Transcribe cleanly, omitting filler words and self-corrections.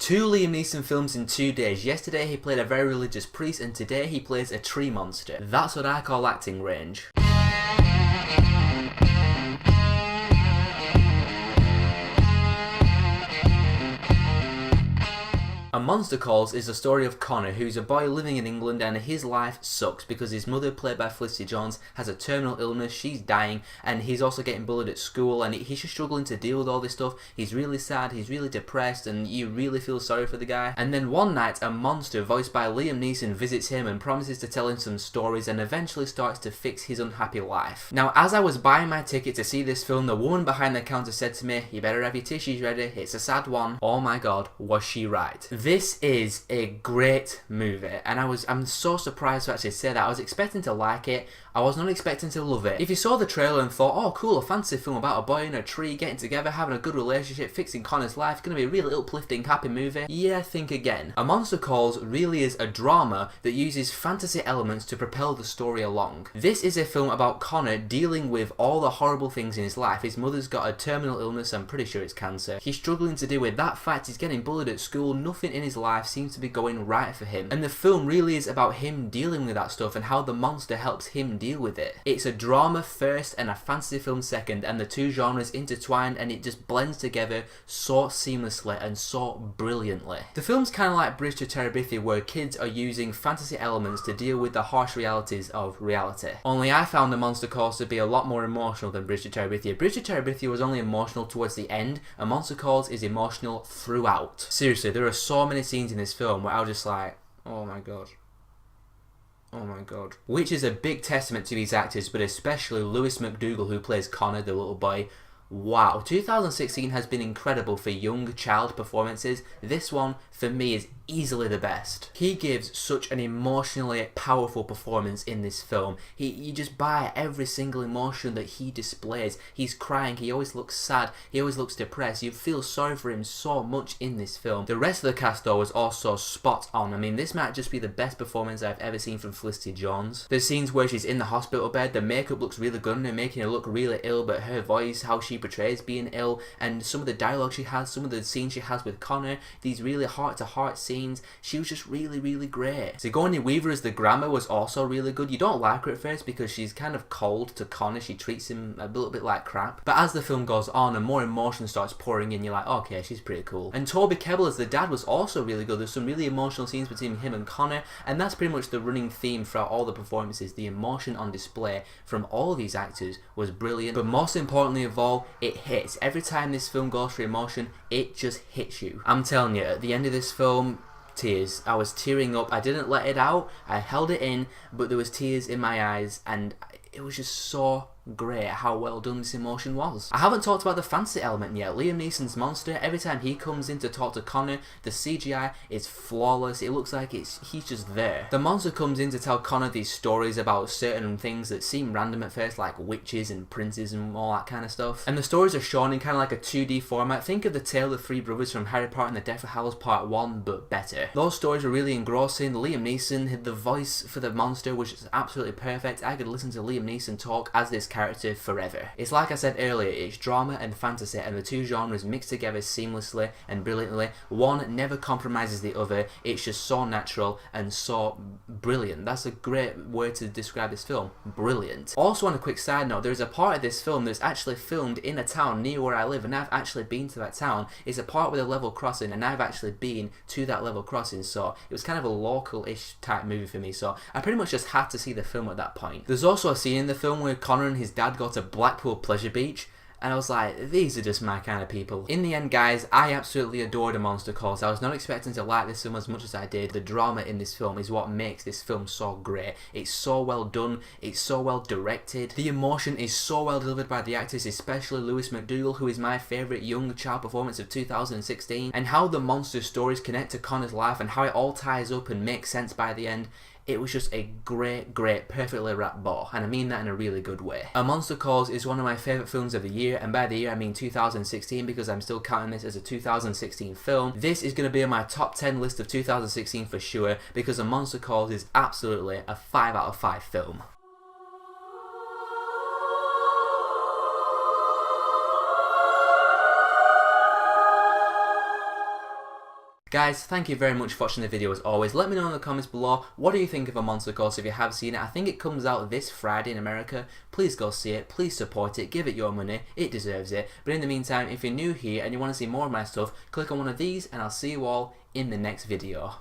Two Liam Neeson films in 2 days. Yesterday he played a very religious priest and today he plays a tree monster. That's what I call acting range. A Monster Calls is the story of Connor, who's a boy living in England and his life sucks because his mother, played by Felicity Jones, has a terminal illness, she's dying, and he's also getting bullied at school and he's just struggling to deal with all this stuff. He's really sad, he's really depressed, and you really feel sorry for the guy. And then one night, a monster voiced by Liam Neeson visits him and promises to tell him some stories and eventually starts to fix his unhappy life. Now, as I was buying my ticket to see this film, the woman behind the counter said to me, "You better have your tissues ready, it's a sad one." Oh my god, was she right. This is a great movie, and I'm so surprised to actually say that. I was expecting to like it, I was not expecting to love it. If you saw the trailer and thought, oh cool, a fantasy film about a boy in a tree getting together, having a good relationship, fixing Connor's life, gonna be a really uplifting, happy movie, yeah, think again. A Monster Calls really is a drama that uses fantasy elements to propel the story along. This is a film about Connor dealing with all the horrible things in his life. His mother's got a terminal illness, I'm pretty sure it's cancer. He's struggling to deal with that fact, he's getting bullied at school, nothing in his life seems to be going right for him. And the film really is about him dealing with that stuff and how the monster helps him deal with it. It's a drama first and a fantasy film second, and the two genres intertwined and it just blends together so seamlessly and so brilliantly. The film's kind of like Bridge to Terabithia, where kids are using fantasy elements to deal with the harsh realities of reality. Only I found The Monster Calls to be a lot more emotional than Bridge to Terabithia. Bridge to Terabithia was only emotional towards the end, and Monster Calls is emotional throughout. Seriously, there are so many scenes in this film where I was just like, oh my god. Oh my god. Which is a big testament to these actors, but especially Lewis McDougall, who plays Connor, the little boy. Wow, 2016 has been incredible for young child performances. This one, for me, is easily the best. He gives such an emotionally powerful performance in this film. You just buy every single emotion that he displays. He's crying, he always looks sad, he always looks depressed. You feel sorry for him so much in this film. The rest of the cast though was also spot on. I mean, this might just be the best performance I've ever seen from Felicity Jones. There's scenes where she's in the hospital bed, the makeup looks really good and they're making her look really ill, but her voice, how she portrays being ill, and some of the dialogue she has, some of the scenes she has with Connor, these really heart-to-heart scenes, she was just really, really great. Sigourney Weaver as the grandma was also really good. You don't like her at first because she's kind of cold to Connor, she treats him a little bit like crap, but as the film goes on and more emotion starts pouring in, you're like, okay, she's pretty cool. And Toby Kebbell as the dad was also really good. There's some really emotional scenes between him and Connor, and that's pretty much the running theme throughout all the performances. The emotion on display from all these actors was brilliant, but most importantly of all, it hits. Every time this film goes for emotion, it just hits you. I'm telling you, at the end of this film, tears. I was tearing up. I didn't let it out, I held it in, but there was tears in my eyes, and it was just so great how well done this emotion was. I haven't talked about the fantasy element yet. Liam Neeson's monster, every time he comes in to talk to Connor, the CGI is flawless. It looks like he's just there. The monster comes in to tell Connor these stories about certain things that seem random at first, like witches and princes and all that kind of stuff. And the stories are shown in kind of like a 2D format. Think of the Tale of Three Brothers from Harry Potter and the Deathly Hallows Part 1, but better. Those stories were really engrossing. Liam Neeson, the voice for the monster was just absolutely perfect. I could listen to Liam Neeson talk as this character forever. It's like I said earlier, it's drama and fantasy, and the two genres mixed together seamlessly and brilliantly. One never compromises the other. It's just so natural and so brilliant. That's a great word to describe this film. Brilliant. Also, on a quick side note, there's a part of this film that's actually filmed in a town near where I live, and I've actually been to that town. It's a part with a level crossing, and I've actually been to that level crossing, so it was kind of a local-ish type movie for me, so I pretty much just had to see the film at that point. There's also a scene in the film where Connor and his dad go to Blackpool Pleasure Beach, and I was like, these are just my kind of people. In the end, guys, I absolutely adored A Monster Calls. I was not expecting to like this film as much as I did. The drama in this film is what makes this film so great. It's so well done, it's so well directed. The emotion is so well delivered by the actors, especially Lewis McDougall, who is my favourite young child performance of 2016. And how the monster stories connect to Connor's life and how it all ties up and makes sense by the end. It was just a great, perfectly wrapped bow, and I mean that in a really good way. A Monster Calls is one of my favourite films of the year, and by the year I mean 2016 because I'm still counting this as a 2016 film. This is going to be on my top 10 list of 2016 for sure, because A Monster Calls is absolutely a 5 out of 5 film. Guys, thank you very much for watching the video as always. Let me know in the comments below, what do you think of A Monster Calls if you have seen it. I think it comes out this Friday in America. Please go see it, please support it, give it your money, it deserves it. But in the meantime, if you're new here and you want to see more of my stuff, click on one of these and I'll see you all in the next video.